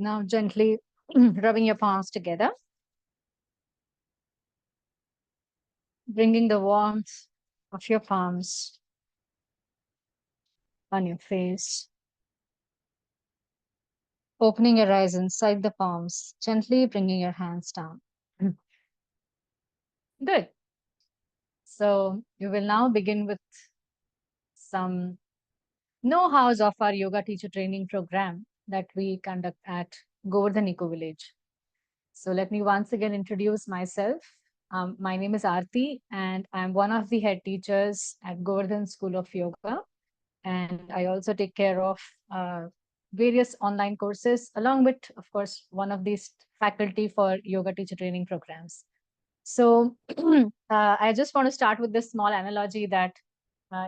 Now gently rubbing your palms together, bringing the warmth of your palms on your face, opening your eyes inside the palms, gently bringing your hands down. Good. So we will now begin with some know-hows of our yoga teacher training program that we conduct at Govardhan Eco Village. So let me once again introduce myself. My name is Aarti, and I'm one of the head teachers at Govardhan School of Yoga. And I also take care of various online courses, along with, of course, one of these faculty for yoga teacher training programs. So I just want to start with this small analogy that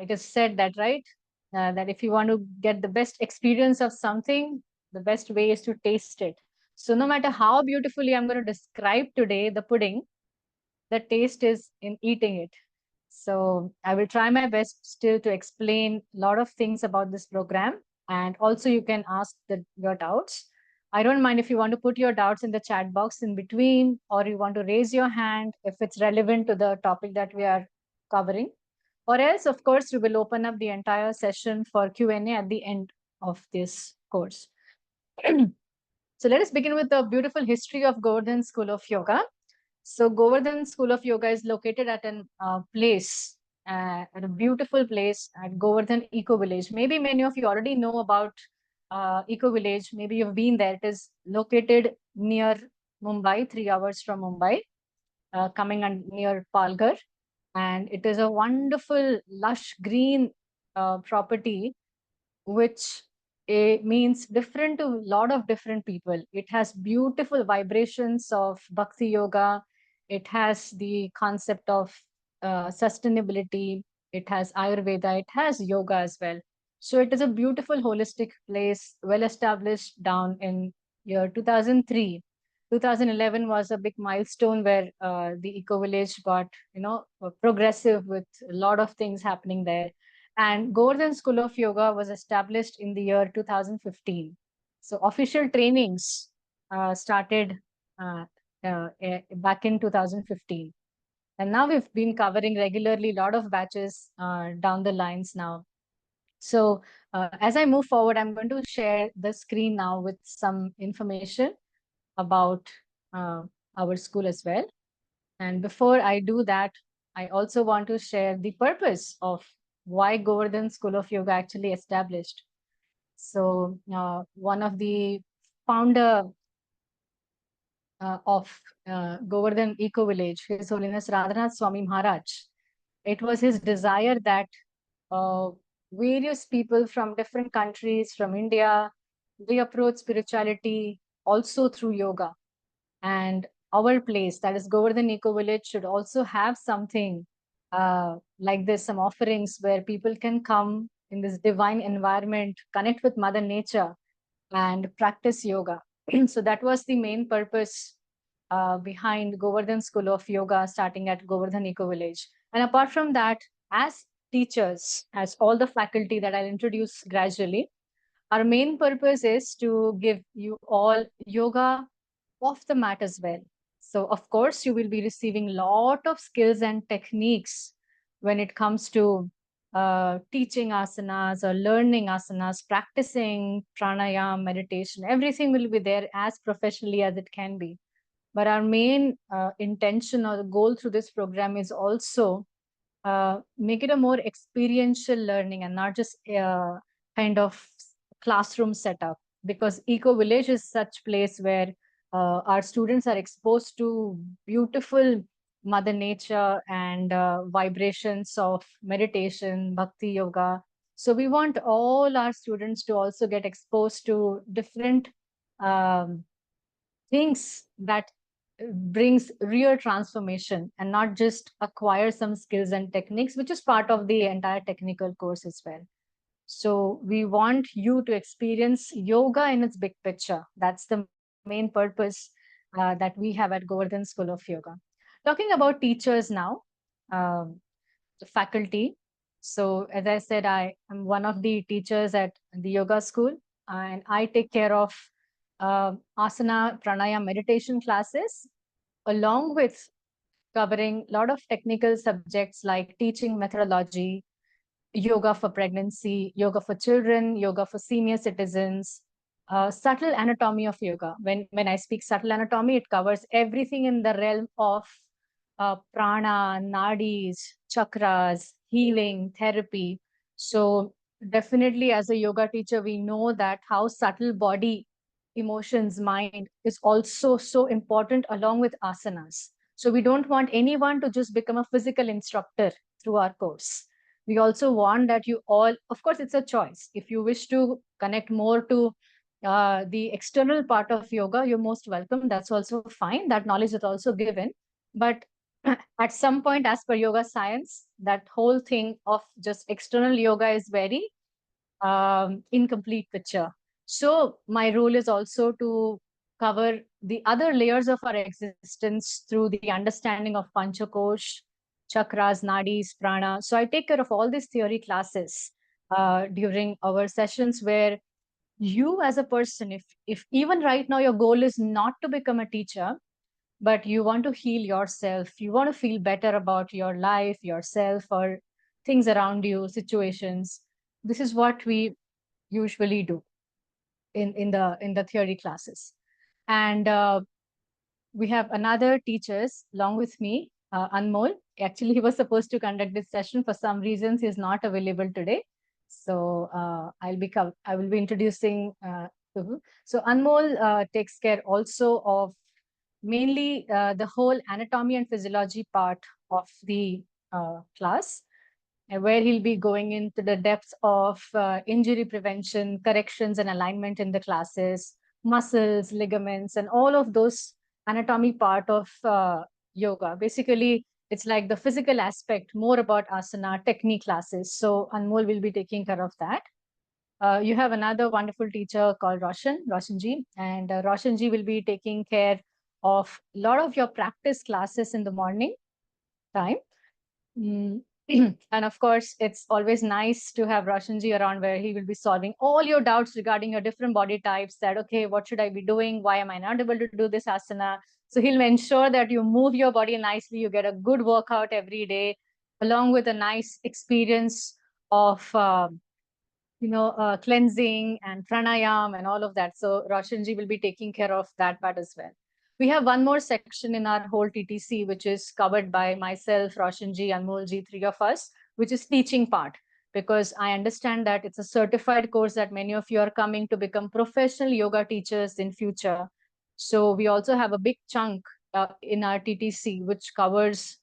it is said that, right, that if you want to get the best experience of something, the best way is to taste it. So no matter how beautifully I'm going to describe today the pudding, the taste is in eating it. So I will try my best still to explain a lot of things about this program. And also you can ask your doubts. I don't mind if you want to put your doubts in the chat box in between, or you want to raise your hand if it's relevant to the topic that we are covering. Or else, of course, we will open up the entire session for Q&A at the end of this course. So let us begin with the beautiful history of Govardhan School of Yoga. So Govardhan School of Yoga is located at an place, at a beautiful place at Govardhan Eco Village. Maybe many of you already know about Eco Village. Maybe you've been there. It is located near Mumbai, 3 hours from Mumbai, coming near Palghar. And it is a wonderful, lush green property, which means different to a lot of different people. It has beautiful vibrations of Bhakti Yoga. It has the concept of sustainability. It has Ayurveda. It has yoga as well. So it is a beautiful, holistic place, well established down in year 2003. 2011 was a big milestone where the Eco Village got, progressive with a lot of things happening there. And Govardhan School of Yoga was established in the year 2015. So official trainings started uh, back in 2015. And now we've been covering regularly a lot of batches down the lines now. So as I move forward, I'm going to share the screen now with some information about our school as well. And before I do that, I also want to share the purpose of why Govardhan School of Yoga actually established. So one of the founder of Govardhan Eco Village, His Holiness Radhanath Swami Maharaj, it was his desire that uh, various people from different countries, from India, they approach spirituality also through yoga. And our place, that is Govardhan Eco Village, should also have something like this, some offerings where people can come in this divine environment, connect with Mother Nature, and practice yoga. So that was the main purpose behind Govardhan School of Yoga, starting at Govardhan Eco Village. And apart from that, as teachers, as all the faculty that I'll introduce gradually, our main purpose is to give you all yoga off the mat as well. So of course, you will be receiving a lot of skills and techniques when it comes to teaching asanas or learning asanas, practicing pranayama, meditation. Everything will be there as professionally as it can be. But our main intention or the goal through this program is also make it a more experiential learning and not just kind of classroom setup, because Eco Village is such place where our students are exposed to beautiful Mother Nature and vibrations of meditation, Bhakti Yoga. So we want all our students to also get exposed to different um, things that brings real transformation and not just acquire some skills and techniques, which is part of the entire technical course as well. So we want you to experience yoga in its big picture. That's the main purpose that we have at Govardhan School of Yoga. Talking about teachers now, the faculty. So as I said, I am one of the teachers at the yoga school, and I take care of asana, pranayama, meditation classes, along with covering a lot of technical subjects like teaching methodology, yoga for pregnancy, yoga for children, yoga for senior citizens, subtle anatomy of yoga. When I speak subtle anatomy, it covers everything in the realm of prana, nadis, chakras, healing, therapy. So definitely as a yoga teacher, we know that how subtle body, emotions, mind is also so important along with asanas. So we don't want anyone to just become a physical instructor through our course. We also want that you all, of course, it's a choice. If you wish to connect more to the external part of yoga, you're most welcome. That's also fine. That knowledge is also given. But at some point, as per yoga science, that whole thing of just external yoga is very incomplete picture. So my role is also to cover the other layers of our existence through the understanding of Panchakosh, chakras, nadis, prana. So I take care of all these theory classes during our sessions where you as a person, if even right now your goal is not to become a teacher, but you want to heal yourself, you want to feel better about your life, yourself, or things around you, situations, this is what we usually do in the theory classes. And we have another teachers along with me, Anmol. Actually, he was supposed to conduct this session. For some reasons, he is not available today. So I will be introducing Tuhu. So Anmol takes care also of mainly the whole anatomy and physiology part of the class, where he'll be going into the depths of injury prevention, corrections and alignment in the classes, muscles, ligaments, and all of those anatomy part of yoga. Basically, it's like the physical aspect, more about asana, technique classes. So Anmol will be taking care of that. You have another wonderful teacher called Roshan ji, and Roshan ji will be taking care of a lot of your practice classes in the morning time. Mm. And of course, it's always nice to have Roshanji around where he will be solving all your doubts regarding your different body types that, okay, what should I be doing? Why am I not able to do this asana? So he'll ensure that you move your body nicely, you get a good workout every day, along with a nice experience of cleansing and pranayam and all of that. So Roshanji will be taking care of that part as well. We have one more section in our whole TTC, which is covered by myself, Roshanji, Anmolji, three of us, which is teaching part. Because I understand that it's a certified course that many of you are coming to become professional yoga teachers in future. So we also have a big chunk in our TTC, which covers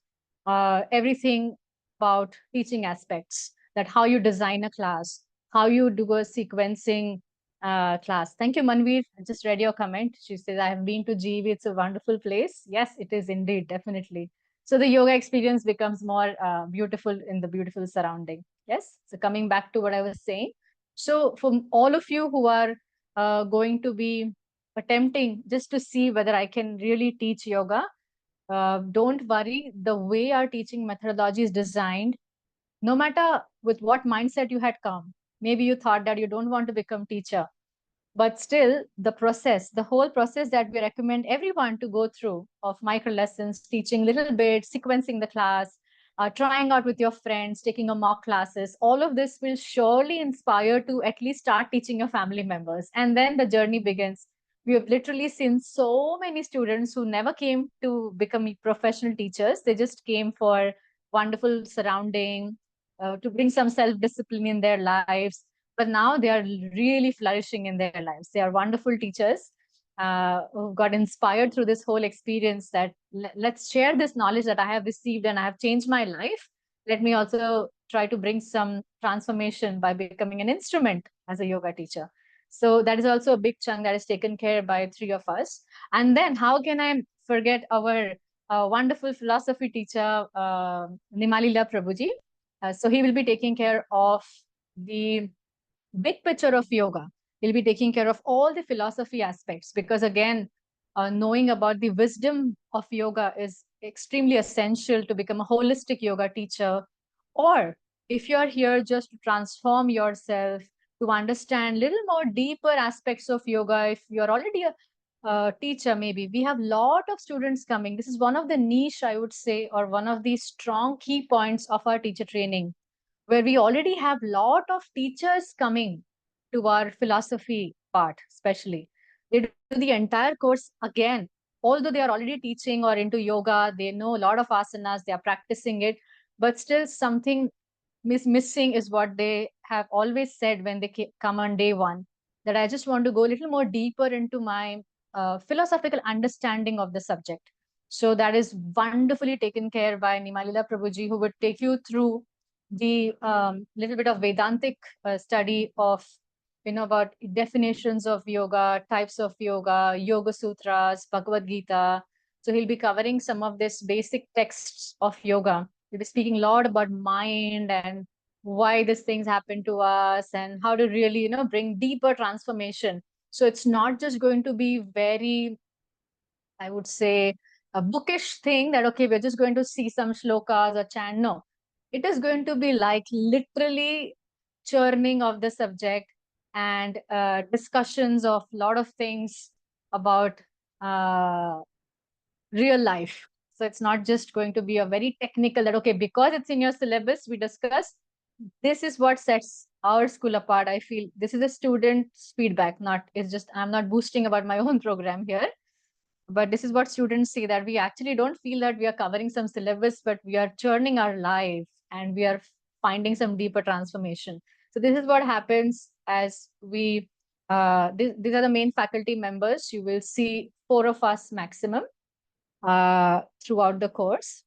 everything about teaching aspects, that how you design a class, how you do a sequencing class. Thank you, Manveer. I just read your comment. She says, I have been to GV. It's a wonderful place. Yes, it is indeed, definitely. So the yoga experience becomes more beautiful in the beautiful surrounding. Yes. So coming back to what I was saying. So for all of you who are going to be attempting just to see whether I can really teach yoga, don't worry. The way our teaching methodology is designed, no matter with what mindset you had come, maybe you thought that you don't want to become teacher, but still the whole process that we recommend everyone to go through of micro lessons, teaching little bit, sequencing the class, trying out with your friends, taking a mock classes, all of this will surely inspire to at least start teaching your family members, and then the journey begins. We have literally seen so many students who never came to become professional teachers. They just came for wonderful surrounding, to bring some self-discipline in their lives, but now they are really flourishing in their lives. They are wonderful teachers who got inspired through this whole experience, that let's share this knowledge that I have received and I have changed my life. Let me also try to bring some transformation by becoming an instrument as a yoga teacher. So that is also a big chunk that is taken care by three of us. And then how can I forget our wonderful philosophy teacher, Nimalila Prabhuji. So he will be taking care of the big picture of yoga. He'll be taking care of all the philosophy aspects, because again, knowing about the wisdom of yoga is extremely essential to become a holistic yoga teacher. Or if you're here just to transform yourself, to understand little more deeper aspects of yoga. If you're already a teacher, maybe we have lot of students coming. This is one of the niche, I would say, or one of the strong key points of our teacher training, where we already have lot of teachers coming to our philosophy part, especially. They do the entire course again. Although they are already teaching or into yoga, they know a lot of asanas, they are practicing it, but still something missing is what they have always said when they come on day one, that I just want to go a little more deeper into my philosophical understanding of the subject. So that is wonderfully taken care by Nimalila Prabhuji, who would take you through the little bit of Vedantic study of, about definitions of yoga, types of yoga, Yoga Sutras, Bhagavad Gita. So he'll be covering some of this basic texts of yoga. We'll be speaking a lot about mind and why these things happen to us and how to really, bring deeper transformation. So it's not just going to be very, I would say, a bookish thing that, okay, we're just going to see some shlokas or chant. No, it is going to be like literally churning of the subject and discussions of a lot of things about uh, real life. So it's not just going to be a very technical that, okay, because it's in your syllabus, we discuss. This is what sets our school apart. I feel this is a student's feedback, not, it's just, I'm not boasting about my own program here, but this is what students say, that we actually don't feel that we are covering some syllabus, but we are churning our life and we are finding some deeper transformation. So this is what happens as we, these are the main faculty members. You will see 4 of us maximum throughout the course.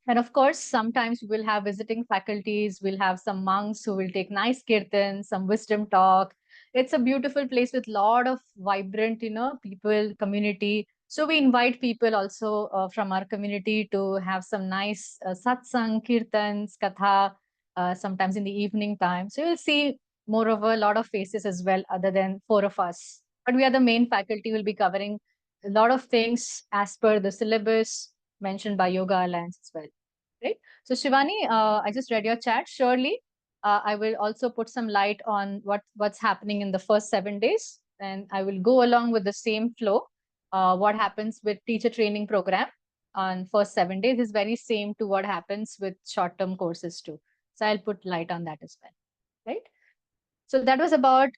And of course, sometimes we'll have visiting faculties, we'll have some monks who will take nice kirtan, some wisdom talk. It's a beautiful place with a lot of vibrant, people, community. So we invite people also from our community to have some nice satsang, kirtans, katha, sometimes in the evening time. So you'll see moreover a lot of faces as well, other than 4 of us. But we are the main faculty, will be covering a lot of things as per the syllabus mentioned by Yoga Alliance as well. Right. So Shivani, I just read your chat. Surely, I will also put some light on what's happening in the first 7 days, and I will go along with the same flow. What happens with teacher training program on first 7 days is very same to what happens with short-term courses too. So I'll put light on that as well. Right. So that was about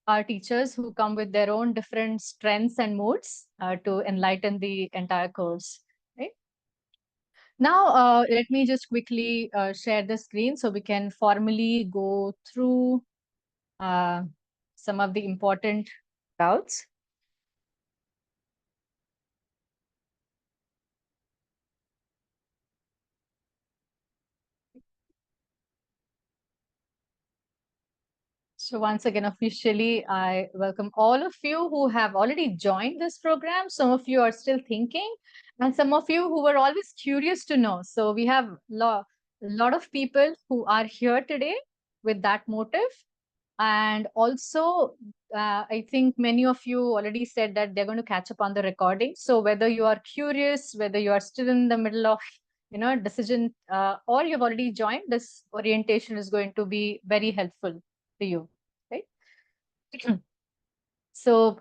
our teachers who come with their own different strengths and moods to enlighten the entire course. Right. Now, let me just quickly share the screen so we can formally go through uh, some of the important doubts. So once again, officially, I welcome all of you who have already joined this program. Some of you are still thinking, and some of you who were always curious to know. So we have a lot of people who are here today with that motive. And also, I think many of you already said that they're going to catch up on the recording. So whether you are curious, whether you are still in the middle of, decision, or you've already joined, this orientation is going to be very helpful to you, right? So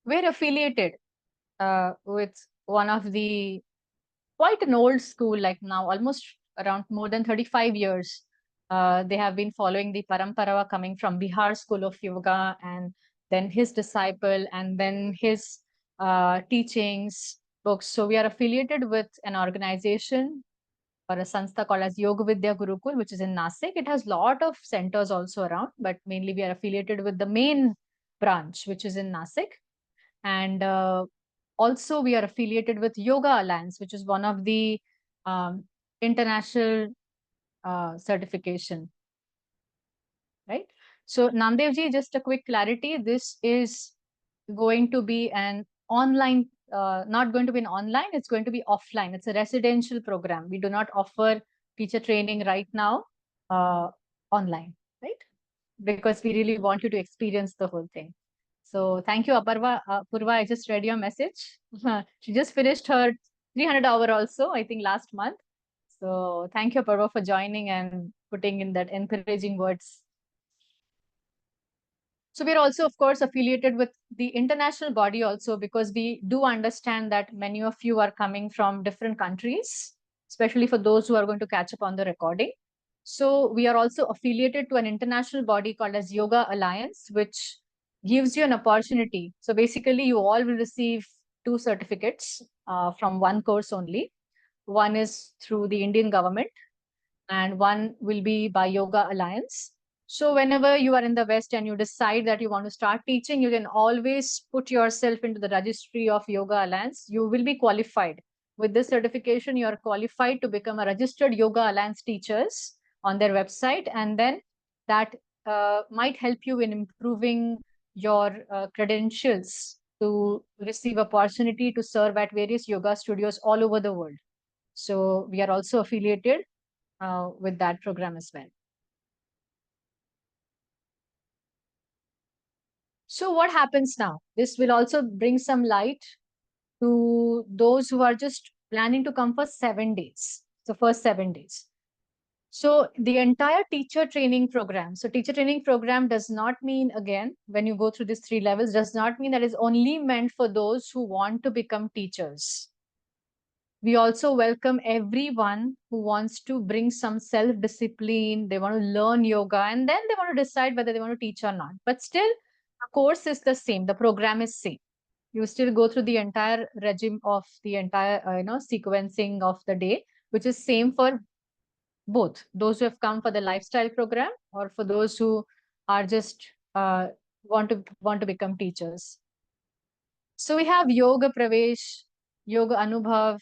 we're affiliated with one of the quite an old school, like now almost around more than 35 years. They have been following the Parampara coming from Bihar School of Yoga, and then his disciple, and then his teachings, books. So we are affiliated with an organization or a sanstha called as Yoga Vidya Gurukul, which is in Nasik. It has lot of centers also around, but mainly we are affiliated with the main branch, which is in Nasik. And also we are affiliated with Yoga Alliance, which is one of the international certification, right? So Namdevji, just a quick clarity. This is going to be an online, not going to be an online, it's going to be offline. It's a residential program. We do not offer teacher training right now online, right? Because we really want you to experience the whole thing. So thank you, Aparva. Purva, I just read your message. She just finished her 300 hour also, I think last month. So thank you, Aparva, for joining and putting in that encouraging words. So we're also, of course, affiliated with the international body also, because we do understand that many of you are coming from different countries, especially for those who are going to catch up on the recording. So we are also affiliated to an international body called as Yoga Alliance, which gives you an opportunity. So basically, you all will receive two certificates from one course only. One is through the Indian government, and one will be by Yoga Alliance. So whenever you are in the West and you decide that you want to start teaching, you can always put yourself into the registry of Yoga Alliance. You will be qualified. With this certification, you are qualified to become a registered Yoga Alliance teachers on their website. And then that might help you in improving your credentials to receive opportunity to serve at various yoga studios all over the world. So we are also affiliated with that program as well. So what happens now? This will also bring some light to those who are just planning to come for 7 days. So first 7 days. So the entire teacher training program. So teacher training program does not mean, again, when you go through these 3 levels, does not mean that is only meant for those who want to become teachers. We also welcome everyone who wants to bring some self-discipline. They want to learn yoga and then they want to decide whether they want to teach or not. But still, the course is the same. The program is same. You still go through the entire regime of the entire, sequencing of the day, which is same for both those who have come for the lifestyle program or for those who are just want to become teachers. So we have Yoga Pravesh, Yoga Anubhav,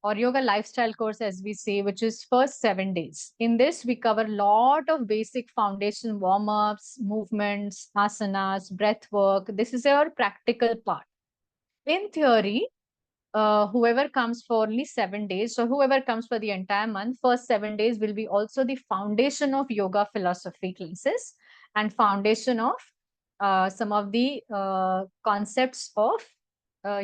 or yoga lifestyle course, as we say, which is first 7 days. In this, we cover a lot of basic foundation warm-ups, movements, asanas, breath work. This is our practical part. In theory, whoever comes for only 7 days, so whoever comes for the entire month, first 7 days will be also the foundation of yoga philosophy classes and foundation of some of the concepts of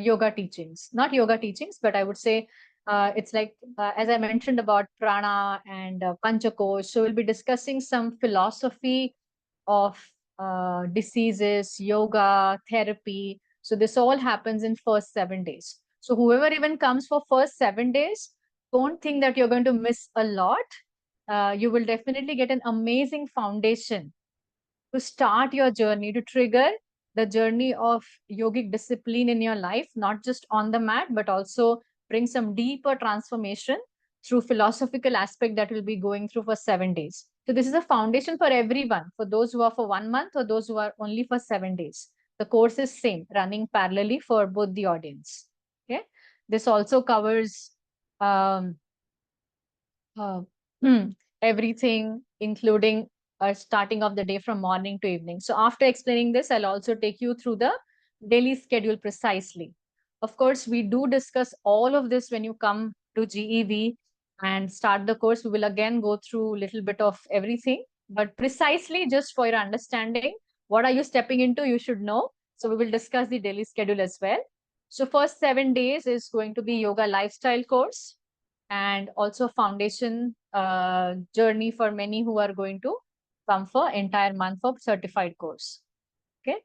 yoga teachings. Not yoga teachings, but I would say it's like, as I mentioned about prana and panchakosh. So we'll be discussing some philosophy of diseases, yoga, therapy. So this all happens in first 7 days. So whoever even comes for first 7 days, don't think that you're going to miss a lot. You will definitely get an amazing foundation to start your journey, to trigger the journey of yogic discipline in your life, not just on the mat, but also bring some deeper transformation through philosophical aspect that will be going through for 7 days. So this is a foundation for everyone, for those who are for 1 month or those who are only for 7 days. The course is same, running parallelly for both the audience. Okay. This also covers um, uh, everything, including starting of the day from morning to evening. So after explaining this, I'll also take you through the daily schedule precisely. Of course, we do discuss all of this when you come to GEV and start the course. We will again go through a little bit of everything, but precisely just for your understanding, what are you stepping into, you should know. So we will discuss the daily schedule as well. So first 7 days is going to be yoga lifestyle course, and also foundation journey for many who are going to come for entire month of certified course. Okay.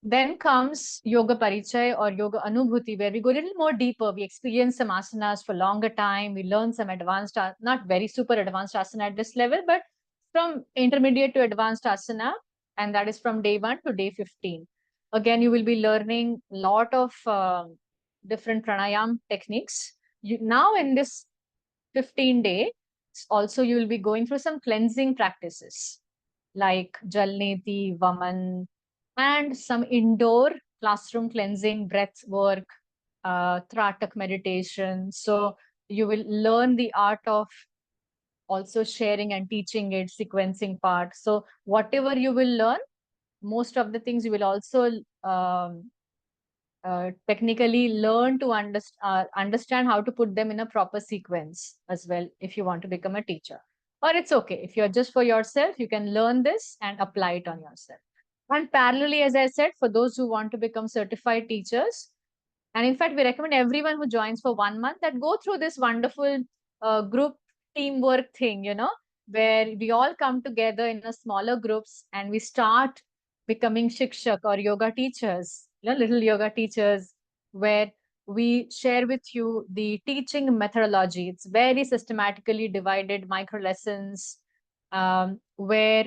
Then comes Yoga Parichay or Yoga Anubhuti, where we go a little more deeper. We experience some asanas for longer time. We learn some advanced, not very super advanced asana at this level, but from intermediate to advanced asana. And that is from day 1 to day 15. Again, you will be learning a lot of different pranayam techniques. Now in this 15 days, also you will be going through some cleansing practices like Jalneti, Vaman, and some indoor classroom cleansing, breath work, Tratak meditation. So you will learn the art of also sharing and teaching it, sequencing part. So whatever you will learn, most of the things you will also technically learn to understand how to put them in a proper sequence as well if you want to become a teacher. Or it's okay. If you're just for yourself, you can learn this and apply it on yourself. And parallelly, as I said, for those who want to become certified teachers, and in fact, we recommend everyone who joins for 1 month that go through this wonderful group teamwork thing, where we all come together in a smaller groups and we start becoming shikshak or yoga teachers, little yoga teachers, where we share with you the teaching methodology. It's very systematically divided micro lessons, where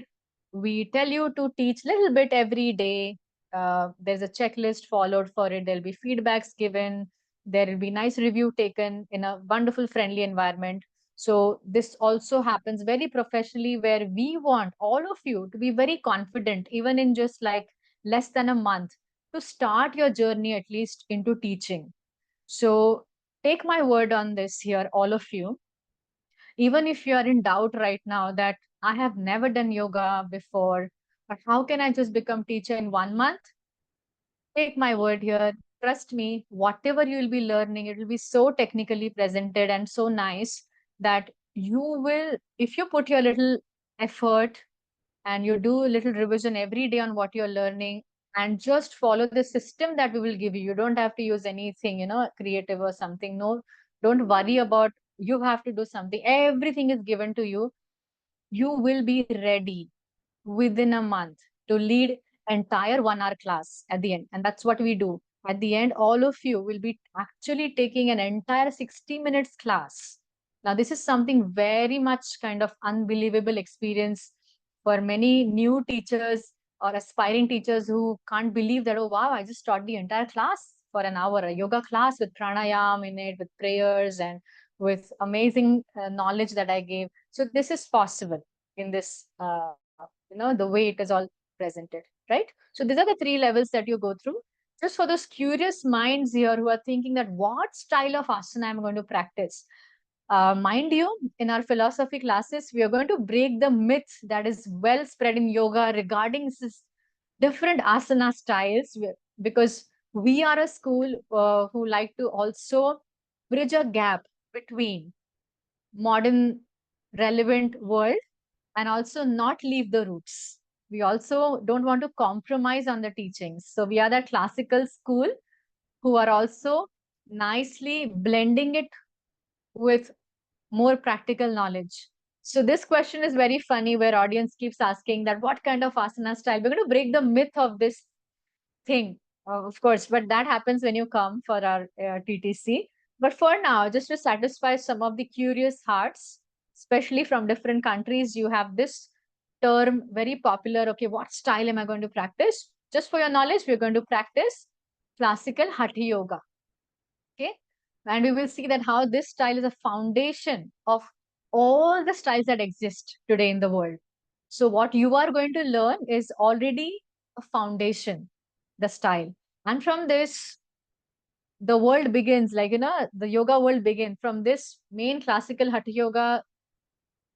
we tell you to teach little bit every day. There's a checklist followed for it. There'll be feedbacks given. There will be nice review taken in a wonderful, friendly environment. So this also happens very professionally, where we want all of you to be very confident, even in just like less than a month, to start your journey at least into teaching. So take my word on this here, all of you. Even if you are in doubt right now that I have never done yoga before, but how can I just become teacher in 1 month? Take my word here. Trust me, whatever you will be learning, it will be so technically presented and so nice that you will, if you put your little effort and you do a little revision every day on what you're learning and just follow the system that we will give you. You don't have to use anything, creative or something. No, don't worry about you have to do something. Everything is given to you. You will be ready within a month to lead entire 1 hour class at the end. And that's what we do. At the end, all of you will be actually taking an entire 60 minutes class. Now, this is something very much kind of unbelievable experience for many new teachers or aspiring teachers who can't believe that, oh, wow, I just taught the entire class for an hour, a yoga class with pranayam in it, with prayers and with amazing knowledge that I gave. So this is possible in this the way it is all presented, right? So these are the three levels that you go through. Just for those curious minds here who are thinking that what style of asana I'm going to practice. Mind you, in our philosophy classes, we are going to break the myth that is well spread in yoga regarding this different asana styles, because we are a school who like to also bridge a gap between modern relevant world and also not leave the roots. We also don't want to compromise on the teachings. So we are that classical school who are also nicely blending it with more practical knowledge. So this question is very funny, where audience keeps asking that what kind of asana style. We're going to break the myth of this thing, of course, but that happens when you come for our TTC. But for now, just to satisfy some of the curious hearts, especially from different countries, you have this term very popular. Okay, what style am I going to practice? Just for your knowledge, we're going to practice classical Hatha Yoga. Okay, and we will see that how this style is a foundation of all the styles that exist today in the world. So what you are going to learn is already a foundation, the style. And from this, the world begins, like, the yoga world begins from this main classical Hatha Yoga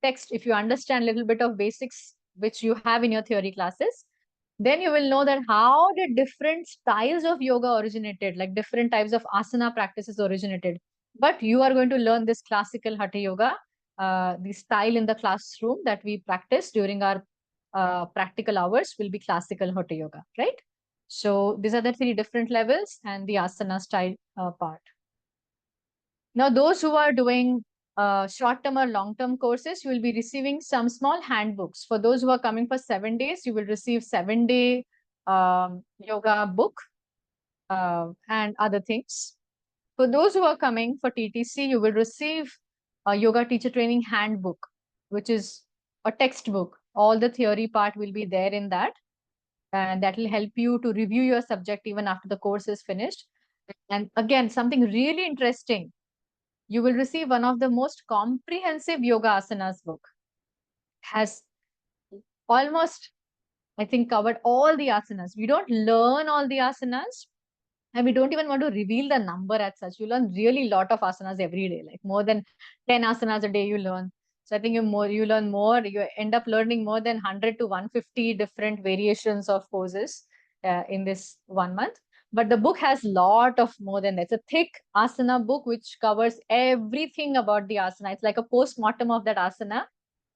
text. If you understand a little bit of basics, which you have in your theory classes, then you will know that how the different styles of yoga originated, like different types of asana practices originated. But you are going to learn this classical Hatha Yoga, the style in the classroom that we practice during our practical hours will be classical Hatha Yoga, right? So these are the three different levels and the asana style part. Now, those who are doing short-term or long-term courses, you will be receiving some small handbooks. For those who are coming for 7 days, you will receive 7-day yoga book and other things. For those who are coming for TTC, you will receive a yoga teacher training handbook, which is a textbook. All the theory part will be there in that, and that will help you to review your subject even after the course is finished. And again, something really interesting, you will receive one of the most comprehensive yoga asanas book. Has almost, I think, covered all the asanas. We don't learn all the asanas, and we don't even want to reveal the number as such. You learn really lot of asanas every day, like more than 10 asanas a day you learn. So I think you learn more, you end up learning more than 100 to 150 different variations of poses in this 1 month. But the book has lot of more than that. It's a thick asana book which covers everything about the asana. It's like a post-mortem of that asana,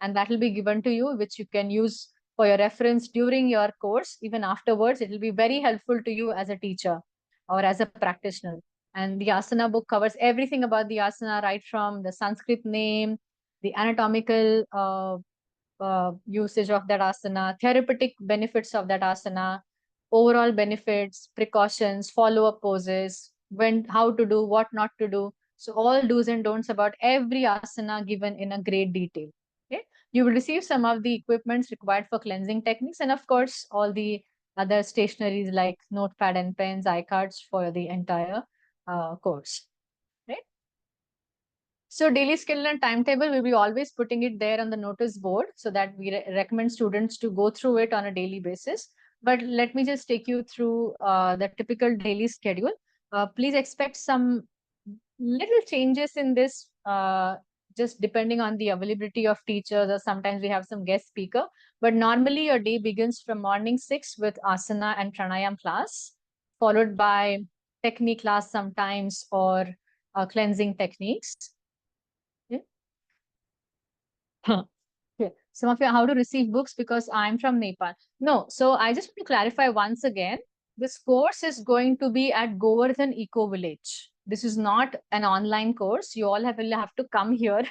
and that will be given to you, which you can use for your reference during your course. Even afterwards, it will be very helpful to you as a teacher or as a practitioner. And the asana book covers everything about the asana, right from the Sanskrit name, the anatomical usage of that asana, therapeutic benefits of that asana, overall benefits, precautions, follow-up poses, when, how to do, what not to do. So all do's and don'ts about every asana given in a great detail. Okay. You will receive some of the equipments required for cleansing techniques, and of course, all the other stationaries like notepad and pens, iCards for the entire course. Right. So daily schedule and timetable, we'll be always putting it there on the notice board so that we recommend students to go through it on a daily basis. But let me just take you through the typical daily schedule. Please expect some little changes in this, just depending on the availability of teachers, or sometimes we have some guest speaker. But normally your day begins from morning 6 with asana and pranayam class, followed by technique class sometimes, or cleansing techniques. Huh. Okay. Some of you, how to receive books, because I'm from Nepal. No, so I just want to clarify once again. This course is going to be at Govardhan Eco Village. This is not an online course. You all will have to come here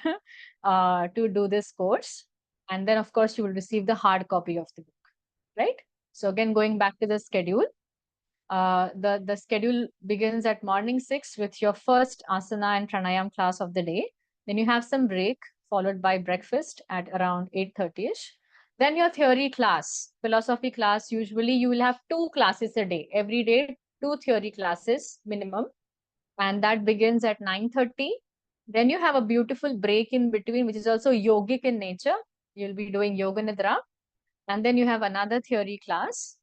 to do this course. And then, of course, you will receive the hard copy of the book, right? So again, going back to the schedule, the schedule begins at morning 6 with your first asana and pranayam class of the day. Then you have some break, followed by breakfast at around 8:30ish. Then your theory class, philosophy class. Usually you will have 2 classes a day. Every day, 2 theory classes minimum. And that begins at 9:30. Then you have a beautiful break in between, which is also yogic in nature. You'll be doing yoga nidra. And then you have another theory class,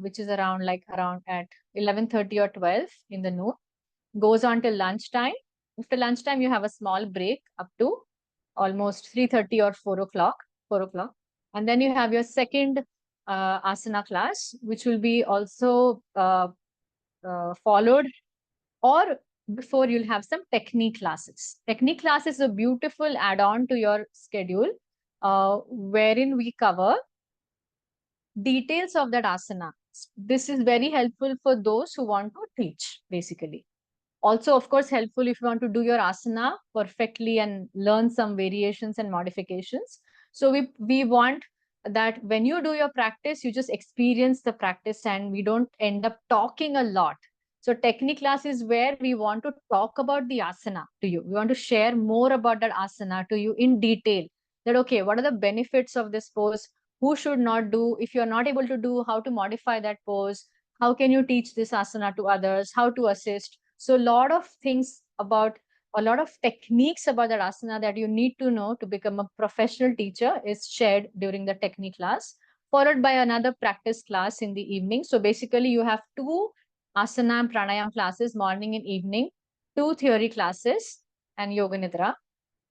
which is around at 11:30 or 12 in the noon. Goes on till lunchtime. After lunchtime, you have a small break up to almost 3:30 or 4 o'clock. 4 o'clock. And then you have your second asana class, which will be also followed, or before you'll have some technique classes. Technique class is a beautiful add-on to your schedule, wherein we cover details of that asana. This is very helpful for those who want to teach, basically. Also, of course, helpful if you want to do your asana perfectly and learn some variations and modifications. So we want that when you do your practice, you just experience the practice and we don't end up talking a lot. So technique class is where we want to talk about the asana to you. We want to share more about that asana to you in detail. That, okay, what are the benefits of this pose? Who should not do? If you're not able to do, how to modify that pose? How can you teach this asana to others? How to assist? So a lot of things about, a lot of techniques about that asana that you need to know to become a professional teacher is shared during the technique class, followed by another practice class in the evening. So basically you have 2 asana and pranayam classes, morning and evening, 2 theory classes and yoga nidra.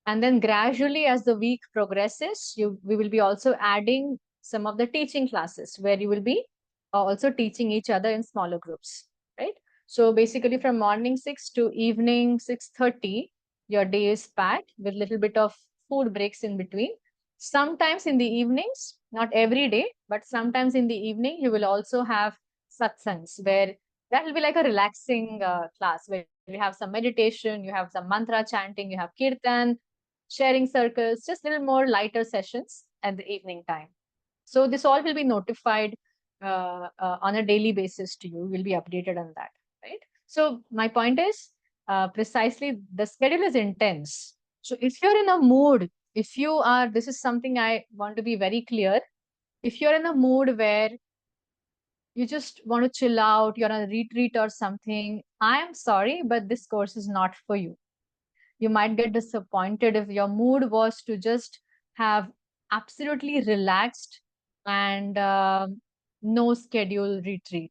And then gradually as the week progresses, we will be also adding some of the teaching classes where you will be also teaching each other in smaller groups, right? So basically from morning 6 to evening 6:30, your day is packed with little bit of food breaks in between. Sometimes in the evenings, not every day, but sometimes in the evening, you will also have satsangs where that will be like a relaxing class where you have some meditation, you have some mantra chanting, you have kirtan, sharing circles, just little more lighter sessions at the evening time. So this all will be notified on a daily basis to you. We'll be updated on that, right? So my point is precisely the schedule is intense. So if you're in a mood, if you are, this is something I want to be very clear. If you're in a mood where you just want to chill out, you're on a retreat or something, I am sorry, but this course is not for you. You might get disappointed if your mood was to just have absolutely relaxed and no schedule retreat.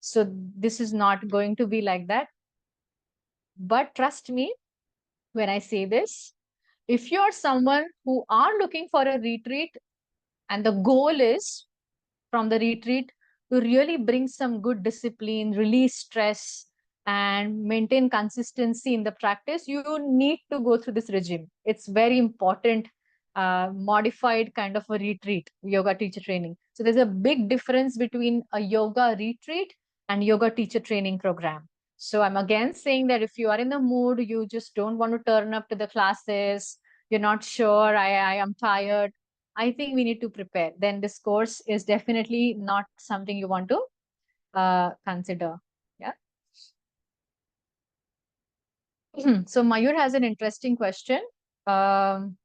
So this is not going to be like that. But trust me when I say this, if you're someone who are looking for a retreat and the goal is from the retreat to really bring some good discipline, release stress, and maintain consistency in the practice, you need to go through this regime. It's very important, modified kind of a retreat, yoga teacher training. So there's a big difference between a yoga retreat and yoga teacher training program. So I'm again saying that if you are in the mood, you just don't want to turn up to the classes, you're not sure, I am tired, I think we need to prepare. Then this course is definitely not something you want to consider. Yeah. So Mayur has an interesting question. Um,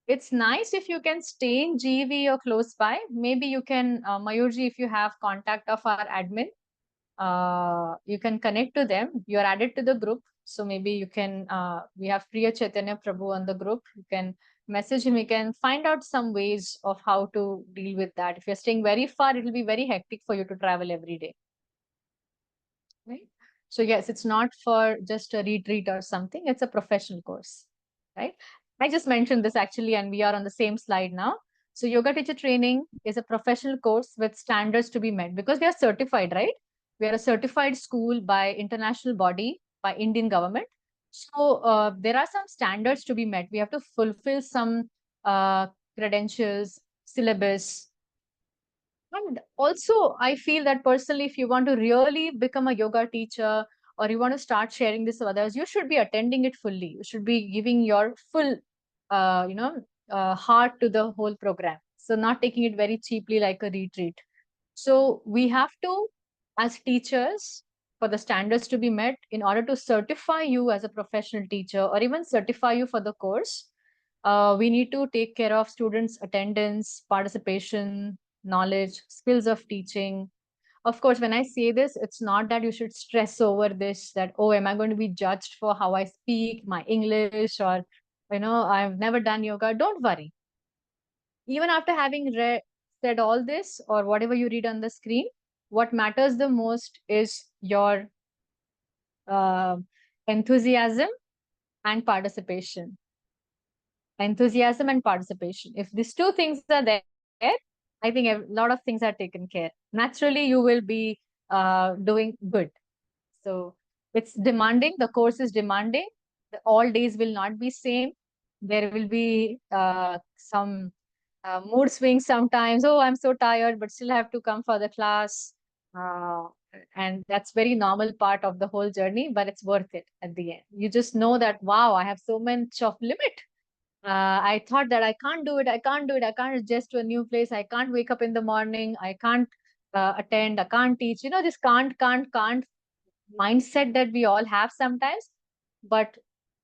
it's nice if you can stay in GV or close by. Maybe you can, Mayurji, if you have contact of our admin, you can connect to them. You're added to the group. So maybe you can, we have Priya Chaitanya Prabhu on the group. You can message him. You can find out some ways of how to deal with that. If you're staying very far, it will be very hectic for you to travel every day. Right? So yes, it's not for just a retreat or something. It's a professional course, right? I just mentioned this actually, and we are on the same slide now. So yoga teacher training is a professional course with standards to be met because they are certified, right? We are a certified school by international body, by Indian government. So there are some standards to be met. We have to fulfill some uh, credentials, syllabus, and also, I feel that personally, if you want to really become a yoga teacher or you want to start sharing this with others, you should be attending it fully. You should be giving your full, uh, you know, heart to the whole program. So not taking it very cheaply like a retreat. So we have to, as teachers, for the standards to be met, in order to certify you as a professional teacher or even certify you for the course, we need to take care of students' attendance, participation, knowledge, skills of teaching. Of course, when I say this, it's not that you should stress over this, that, oh, am I going to be judged for how I speak, my English, or, I've never done yoga. Don't worry. Even after having said all this or whatever you read on the screen, what matters the most is your uh, enthusiasm and participation. Enthusiasm and participation. If these two things are there, I think a lot of things are taken care. Naturally, you will be doing good. So it's demanding. The course is demanding. All days will not be same. There will be some mood swings sometimes. Oh, I'm so tired, but still have to come for the class. Uh, and that's very normal part of the whole journey, but it's worth it at the end. You just know that, wow, I have so much of limit. I thought that I can't do it. I can't do it. I can't adjust to a new place. I can't wake up in the morning. I can't attend. I can't teach. This can't mindset that we all have sometimes. But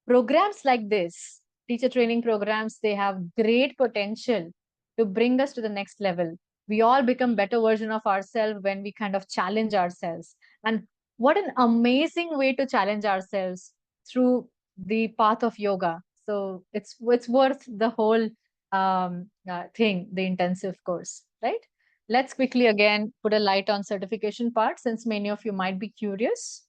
programs like this, teacher training programs, they have great potential to bring us to the next level. We all become better version of ourselves when we kind of challenge ourselves. And what an amazing way to challenge ourselves through the path of yoga. So it's worth the whole thing, the intensive course, right? Let's quickly again put a light on certification part since many of you might be curious.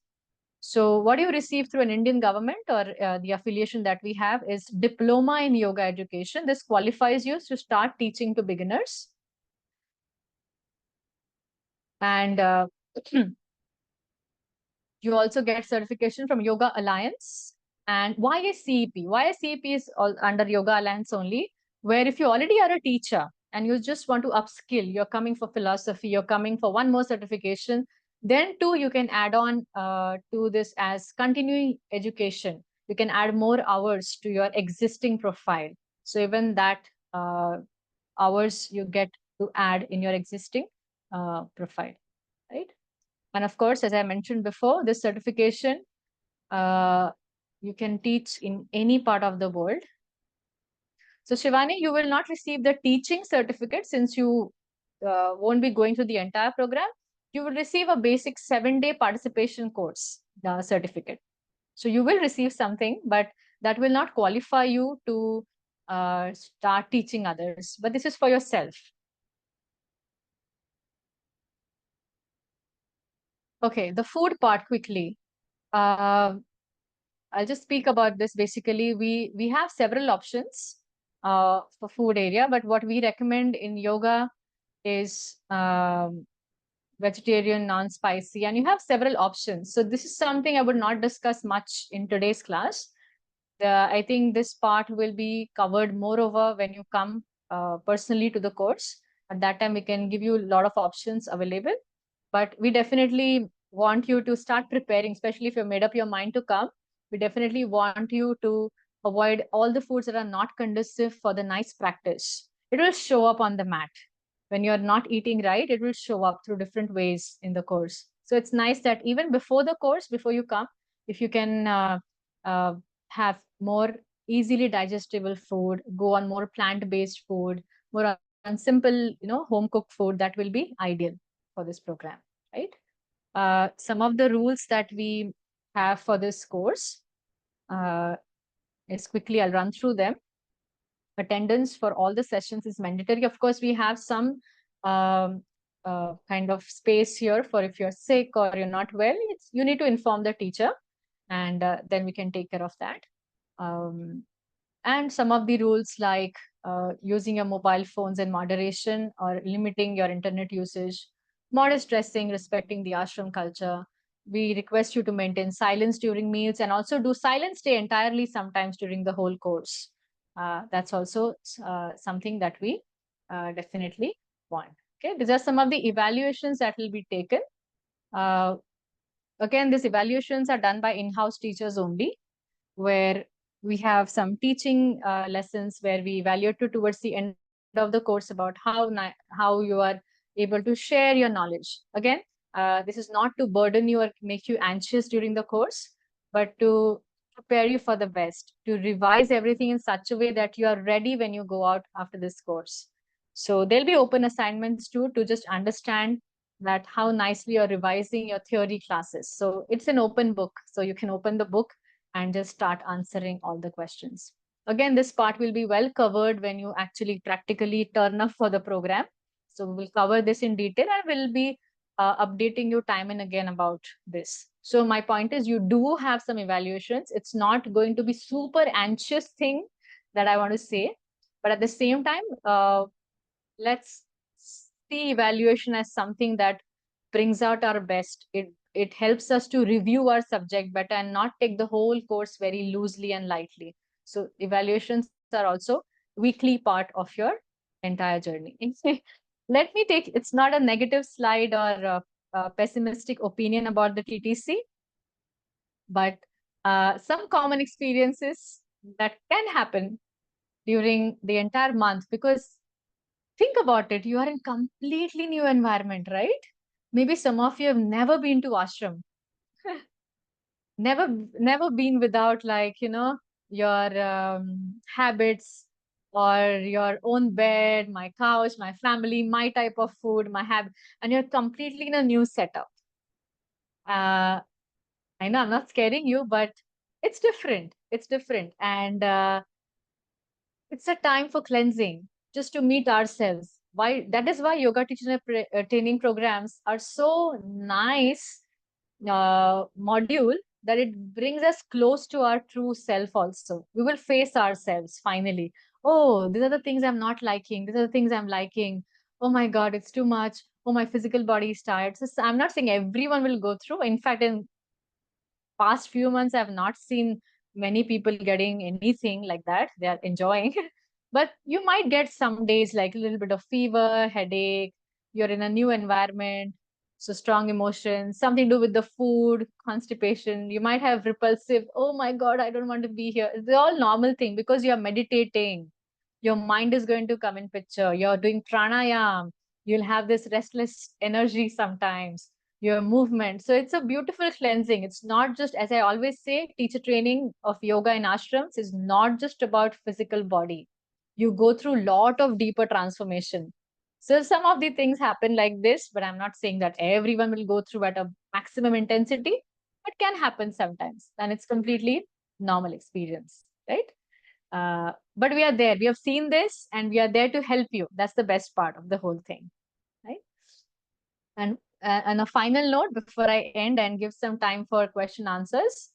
So what you receive through an Indian government or the affiliation that we have is diploma in yoga education. This qualifies you to start teaching to beginners. And you also get certification from Yoga Alliance and YSCEP. YSCEP is under Yoga Alliance only, where if you already are a teacher and you just want to upskill, you're coming for philosophy, you're coming for one more certification, then too you can add on to this as continuing education. You can add more hours to your existing profile. So even that uh, hours you get to add in your existing profile, right? And of course, as I mentioned before, this certification, uh, you can teach in any part of the world. So Shivani, you will not receive the teaching certificate since you won't be going through the entire program. You will receive a basic 7-day participation course certificate. So you will receive something, but that will not qualify you to start teaching others. But this is for yourself. Okay, the food part quickly. Uh, I'll just speak about this. Basically, we have several options for food area, but what we recommend in yoga is vegetarian, non-spicy, and you have several options. So this is something I would not discuss much in today's class. I think this part will be covered moreover when you come personally to the course. At that time, we can give you a lot of options available. But we definitely want you to start preparing, especially if you've made up your mind to come. We definitely want you to avoid all the foods that are not conducive for the nice practice. It will show up on the mat. When you're not eating right, it will show up through different ways in the course. So it's nice that even before the course, before you come, if you can uh, have more easily digestible food, go on more plant-based food, more on simple, home cooked food, that will be ideal for this program, right? Some of the rules that we have for this course uh, is quickly, I'll run through them. Attendance for all the sessions is mandatory. Of course, we have some um, kind of space here for if you're sick or you're not well, you need to inform the teacher, and then we can take care of that. Um, and some of the rules like using your mobile phones in moderation or limiting your internet usage, modest dressing, respecting the ashram culture. We request you to maintain silence during meals and also do silence day entirely sometimes during the whole course. That's also something that we definitely want. Okay, these are some of the evaluations that will be taken. Uh, Again, these evaluations are done by in-house teachers only, where we have some teaching lessons where we evaluate you towards the end of the course about how you are able to share your knowledge. Again, this is not to burden you or make you anxious during the course, but to prepare you for the best, to revise everything in such a way that you are ready when you go out after this course. So there'll be open assignments too, to just understand that how nicely you're revising your theory classes. So it's an open book. So you can open the book and just start answering all the questions. Again, this part will be well covered when you actually practically turn up for the program. So we will cover this in detail and we'll be updating you time and again about this. So my point is you do have some evaluations. It's not going to be super anxious thing that I want to say. But at the same time, let's see evaluation as something that brings out our best. It helps us to review our subject better and not take the whole course very loosely and lightly. So evaluations are also weekly part of your entire journey. Let me take, it's not a negative slide or a pessimistic opinion about the TTC, but some common experiences that can happen during the entire month, because think about it, you are in completely new environment, right? Maybe some of you have never been to ashram, never been without, like, your habits or your own bed, my couch, my family, my type of food, my habit, and you're completely in a new setup. uh I know I'm not scaring you, but it's different, and it's a time for cleansing, just to meet ourselves. Why? That is why yoga teacher training programs are so nice module, that it brings us close to our true self also. We will face ourselves finally. Oh, these are the things I'm not liking. These are the things I'm liking. Oh my God, it's too much. Oh, my physical body is tired. So I'm not saying everyone will go through. In fact, in past few months, I've not seen many people getting anything like that. They are enjoying. But you might get some days like a little bit of fever, headache, you're in a new environment, so strong emotions, something to do with the food, constipation. You might have repulsive, oh my God, I don't want to be here. It's all normal thing because you're meditating. Your mind is going to come in picture. You're doing pranayam. You'll have this restless energy sometimes, your movement. So it's a beautiful cleansing. It's not just, as I always say, teacher training of yoga in ashrams is not just about physical body. You go through a lot of deeper transformation. So some of the things happen like this, but I'm not saying that everyone will go through at a maximum intensity. It can happen sometimes, and it's completely normal experience, right? But we are there. We have seen this, and we are there to help you. That's the best part of the whole thing, right? And on a final note, before I end and give some time for question answers,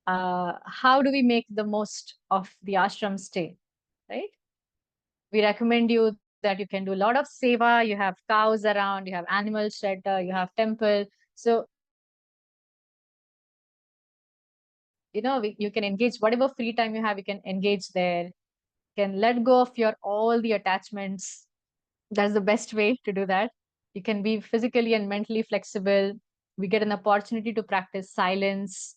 how do we make the most of the ashram stay, right? We recommend you that you can do a lot of seva. You have cows around, you have animal shelter, you have temple. So, you can engage whatever free time you have, you can engage there. You can let go of your all the attachments. That's the best way to do that. You can be physically and mentally flexible. We get an opportunity to practice silence.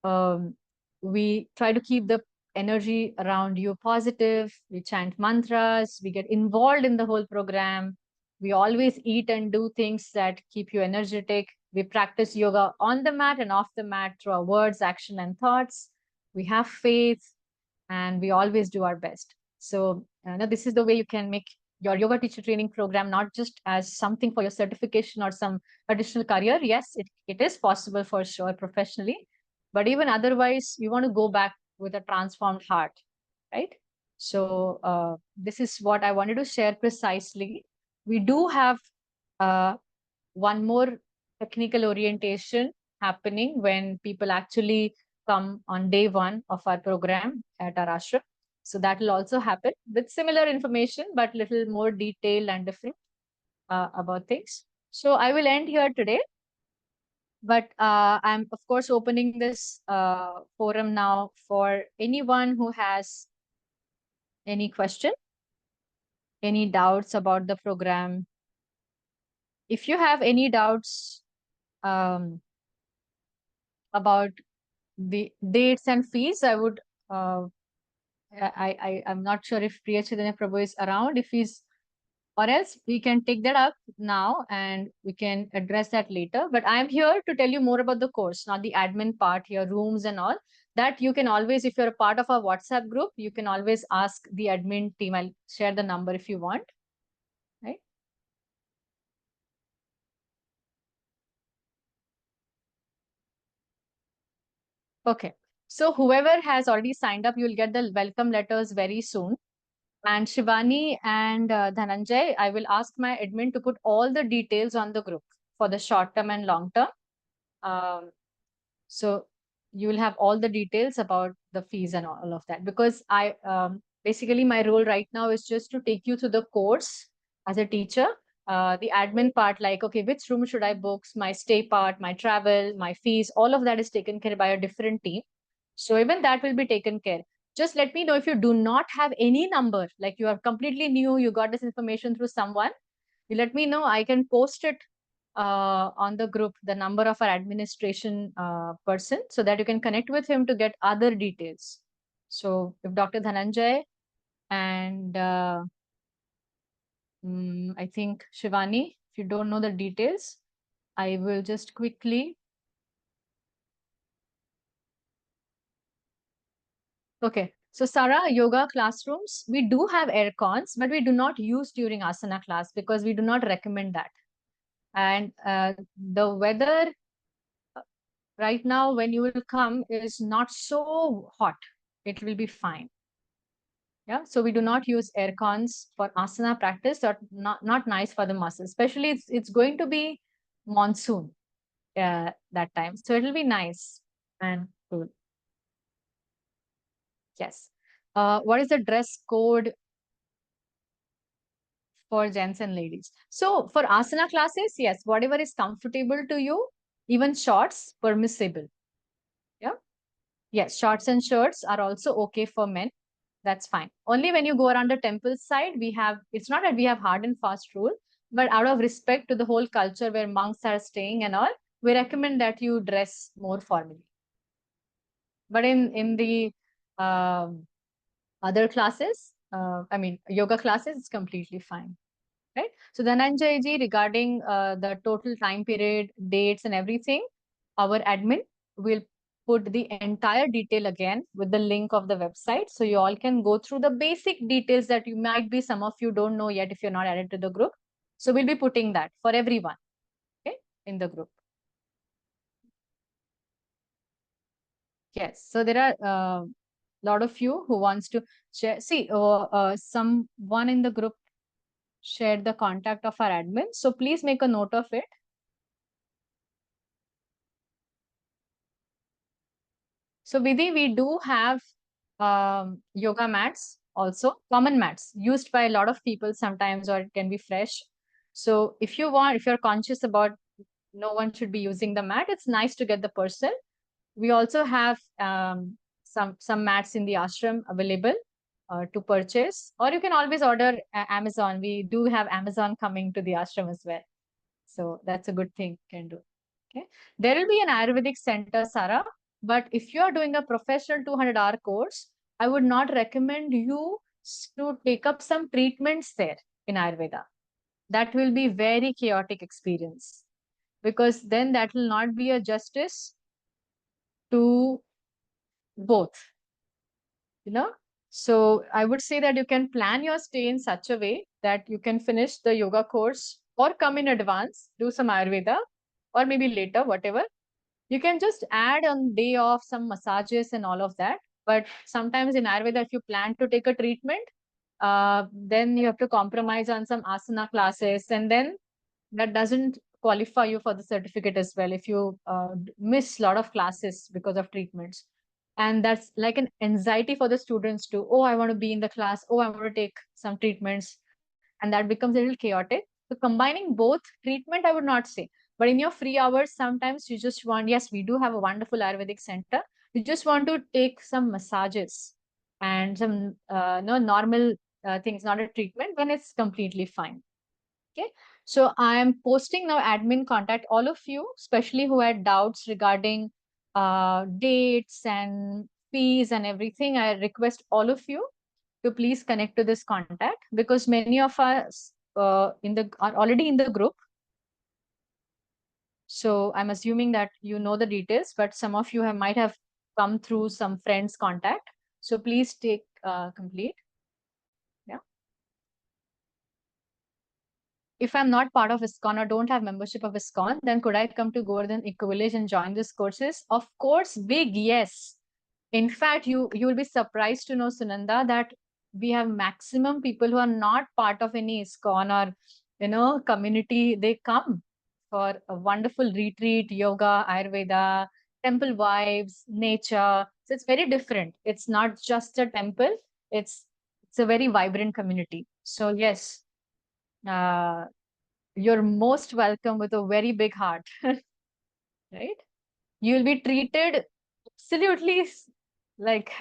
um, we try to keep the energy around you positive. We chant mantras. We get involved in the whole program. We always eat and do things that keep you energetic. We practice yoga on the mat and off the mat through our words, action, and thoughts. We have faith and we always do our best. So, this is the way you can make your yoga teacher training program not just as something for your certification or some additional career. Yes, it is possible for sure professionally, but even otherwise, you want to go back with a transformed heart, right? So, this is what I wanted to share precisely. We do have uh, one more technical orientation happening when people actually come on day one of our program at our ashram. So that will also happen with similar information, but little more detailed and different about things. So I will end here today, but I'm of course opening this forum now for anyone who has any question, any doubts about the program. If you have any doubts um, about the dates and fees, I would uh, I'm not sure if Priya Chaitanya Prabhu is around. If he's, or else we can take that up now and we can address that later. But I'm here to tell you more about the course, not the admin part here, rooms and all. That you can always, if you're a part of our WhatsApp group, you can always ask the admin team. I'll share the number if you want, right? Okay. So whoever has already signed up, you'll get the welcome letters very soon. And Shivani and Dhananjay, I will ask my admin to put all the details on the group for the short term and long term. Um, so you will have all the details about the fees and all of that, because I basically my role right now is just to take you through the course as a teacher. The admin part, like, okay, which room should I book, my stay part, my travel, my fees, all of that is taken care by a different team. So even that will be taken care. Just let me know if you do not have any number, like you are completely new, you got this information through someone, you let me know. I can post it on the group, the number of our administration person, so that you can connect with him to get other details. So if Dr. Dhananjay and I think Shivani, if you don't know the details, I will just quickly. Okay. So Sarah, yoga classrooms, we do have air cons, but we do not use during asana class because we do not recommend that. And the weather right now when you will come is not so hot. It will be fine. Yeah. So we do not use air cons for asana practice, or not nice for the muscles. Especially it's going to be monsoon that time. So it'll be nice and cool. Yes. What is the dress code for gents and ladies? So for asana classes, yes, whatever is comfortable to you, even shorts permissible. Yeah. Yes, shorts and shirts are also okay for men. That's fine. Only when you go around the temple side, we have, it's not that we have hard and fast rule, but out of respect to the whole culture where monks are staying and all, we recommend that you dress more formally. But in the other classes, I mean, yoga classes, it's completely fine. Right. So Dhananjay ji, regarding the total time period, dates and everything, our admin will put the entire detail again with the link of the website. So you all can go through the basic details that you might be, some of you don't know yet if you're not added to the group. So we'll be putting that for everyone, okay, in the group. Yes. So there are a lot of you who wants to share. See, someone in the group shared the contact of our admin. So please make a note of it. So Vidhi, we do have yoga mats also, common mats used by a lot of people sometimes, or it can be fresh. So if you want, if you're conscious about no one should be using the mat, it's nice to get the person. We also have some mats in the ashram available to purchase, or you can always order Amazon. We do have Amazon coming to the ashram as well. So that's a good thing you can do. Okay. There will be an Ayurvedic center, Sarah. But if you are doing a professional 200-hour course, I would not recommend you to take up some treatments there in Ayurveda. That will be very chaotic experience, because then that will not be a justice to both, you know. So I would say that you can plan your stay in such a way that you can finish the yoga course or come in advance, do some Ayurveda, or maybe later, whatever. You can just add on day off some massages and all of that. But sometimes in Ayurveda, if you plan to take a treatment, then you have to compromise on some asana classes, and then that doesn't qualify you for the certificate as well if you miss a lot of classes because of treatments. And that's like an anxiety for the students too. Oh, I want to be in the class. Oh, I want to take some treatments. And that becomes a little chaotic. So combining both treatment, I would not say. But in your free hours, sometimes you just want, yes, we do have a wonderful Ayurvedic center. You just want to take some massages and some no normal things, not a treatment, then it's completely fine. Okay. So I am posting now admin contact all of you, especially who had doubts regarding dates and fees and everything. I request all of you to please connect to this contact, because many of us are already in the group. So I'm assuming that you know the details, but some of you might have come through some friends contact. So please take complete. Yeah. If I'm not part of ISKCON or don't have membership of ISKCON, then could I come to Govardhan Eco Village and join these courses? Of course, big yes. In fact, you will be surprised to know, Sunanda, that we have maximum people who are not part of any ISKCON or community. They come for a wonderful retreat, yoga, Ayurveda, temple vibes, nature. So it's very different. It's not just a temple. It's a very vibrant community. So yes, uh, you're most welcome with a very big heart, right? You'll be treated absolutely like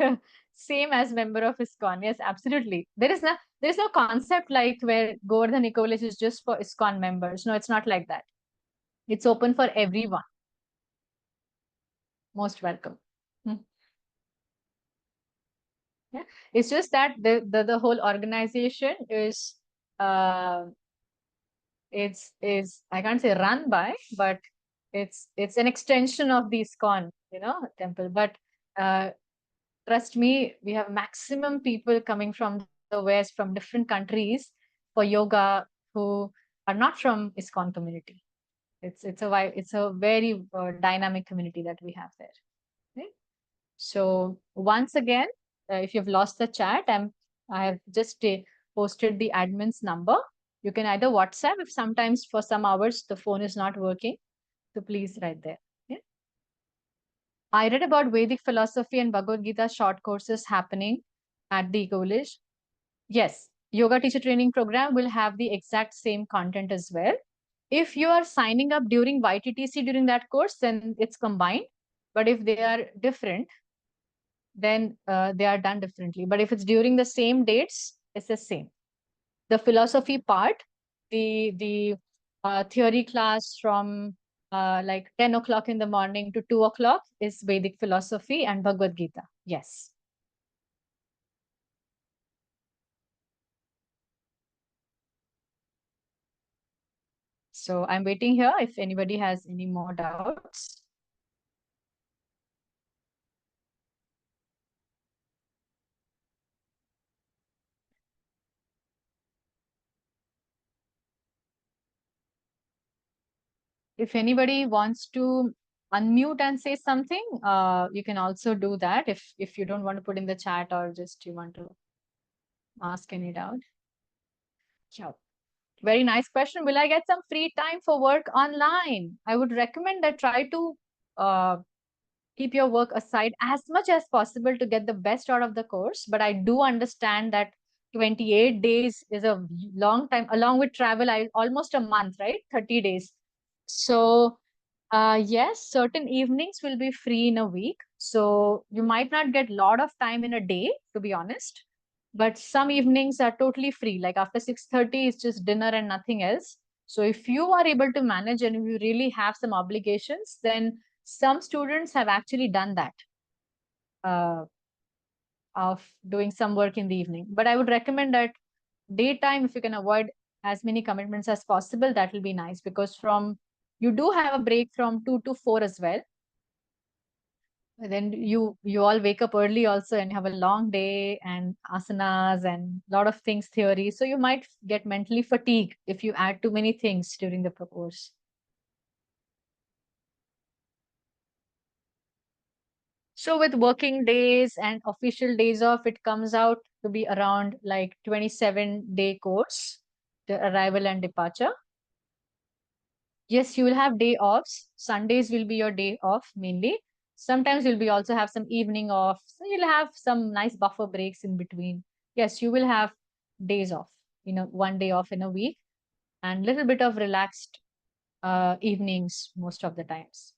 same as member of ISKCON. Yes, absolutely. There is no concept like where Govardhan Eco Village is just for ISKCON members. No, it's not like that. It's open for everyone. Most welcome. Hmm. Yeah. It's just that the whole organization uh is I can't say run by, but it's an extension of the ISKCON, temple. But uh, trust me, we have maximum people coming from the West, from different countries for yoga, who are not from ISKCON community. It's a very dynamic community that we have there. Right? So once again, if you've lost the chat, I have just posted the admin's number. You can either WhatsApp if sometimes for some hours the phone is not working. So please write there. Yeah. I read about Vedic philosophy and Bhagavad Gita short courses happening at the Eco Village. Yes, yoga teacher training program will have the exact same content as well. If you are signing up during YTTC during that course, then it's combined. But if they are different, then they are done differently. But if it's during the same dates, it's the same. The philosophy part, the theory class from like 10 o'clock in the morning to 2 o'clock is Vedic philosophy and Bhagavad Gita. Yes. So I'm waiting here if anybody has any more doubts. If anybody wants to unmute and say something, you can also do that if you don't want to put in the chat or just you want to ask any doubt. Sure. Very nice question. Will I get some free time for work online? I would recommend that try to uh, keep your work aside as much as possible to get the best out of the course. But I do understand that 28 days is a long time. Along with travel, almost a month, right? 30 days. So yes, certain evenings will be free in a week. So you might not get a lot of time in a day, to be honest. But some evenings are totally free. Like after 6:30, it's just dinner and nothing else. So if you are able to manage and if you really have some obligations, then some students have actually done that. Uh, of doing some work in the evening. But I would recommend that daytime, if you can avoid as many commitments as possible, that will be nice, because from you do have a break from 2 to 4 as well. Then you all wake up early also and have a long day and asanas and lot of things theory, so you might get mentally fatigued if you add too many things during the course. So with working days and official days off, it comes out to be around like 27-day course, the arrival and departure. Yes, you will have day offs. Sundays will be your day off mainly. Sometimes you'll be also have some evening off. So you'll have some nice buffer breaks in between. Yes, you will have days off, 1 day off in a week, and little bit of relaxed evenings most of the times.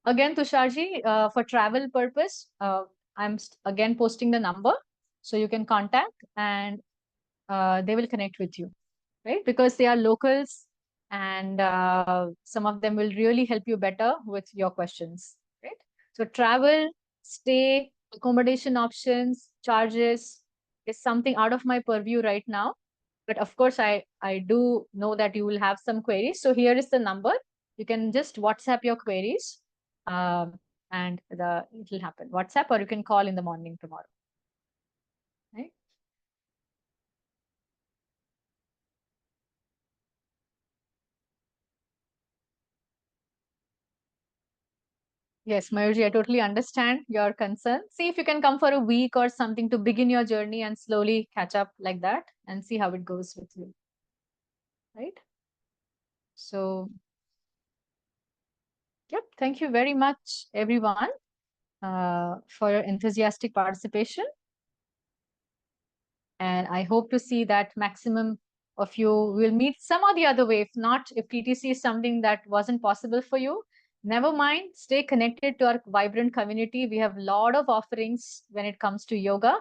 Again, Tusharji, for travel purpose, I'm again posting the number so you can contact, and they will connect with you, right? Because they are locals, and some of them will really help you better with your questions, right? So travel, stay, accommodation options, charges is something out of my purview right now. But of course, I do know that you will have some queries. So here is the number. You can just WhatsApp your queries, um, and it will happen. WhatsApp, or you can call in the morning tomorrow, right? Yes, Mayurji, I totally understand your concern. See if you can come for a week or something to begin your journey and slowly catch up like that and see how it goes with you, right? So, yep, thank you very much, everyone, for your enthusiastic participation. And I hope to see that maximum of you will meet some or the other way. If not, if TTC is something that wasn't possible for you, never mind. Stay connected to our vibrant community. We have a lot of offerings when it comes to yoga.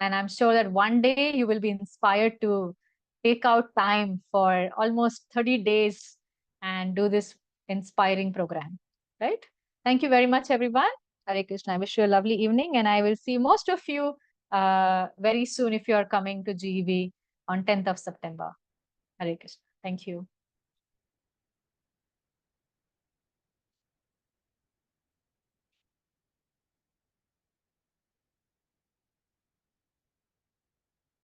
And I'm sure that one day you will be inspired to take out time for almost 30 days and do this inspiring program, right? Thank you very much, everyone. Hare Krishna. I wish you a lovely evening, and I will see most of you very soon if you are coming to GEV on 10th of September. Hare Krishna. Thank you.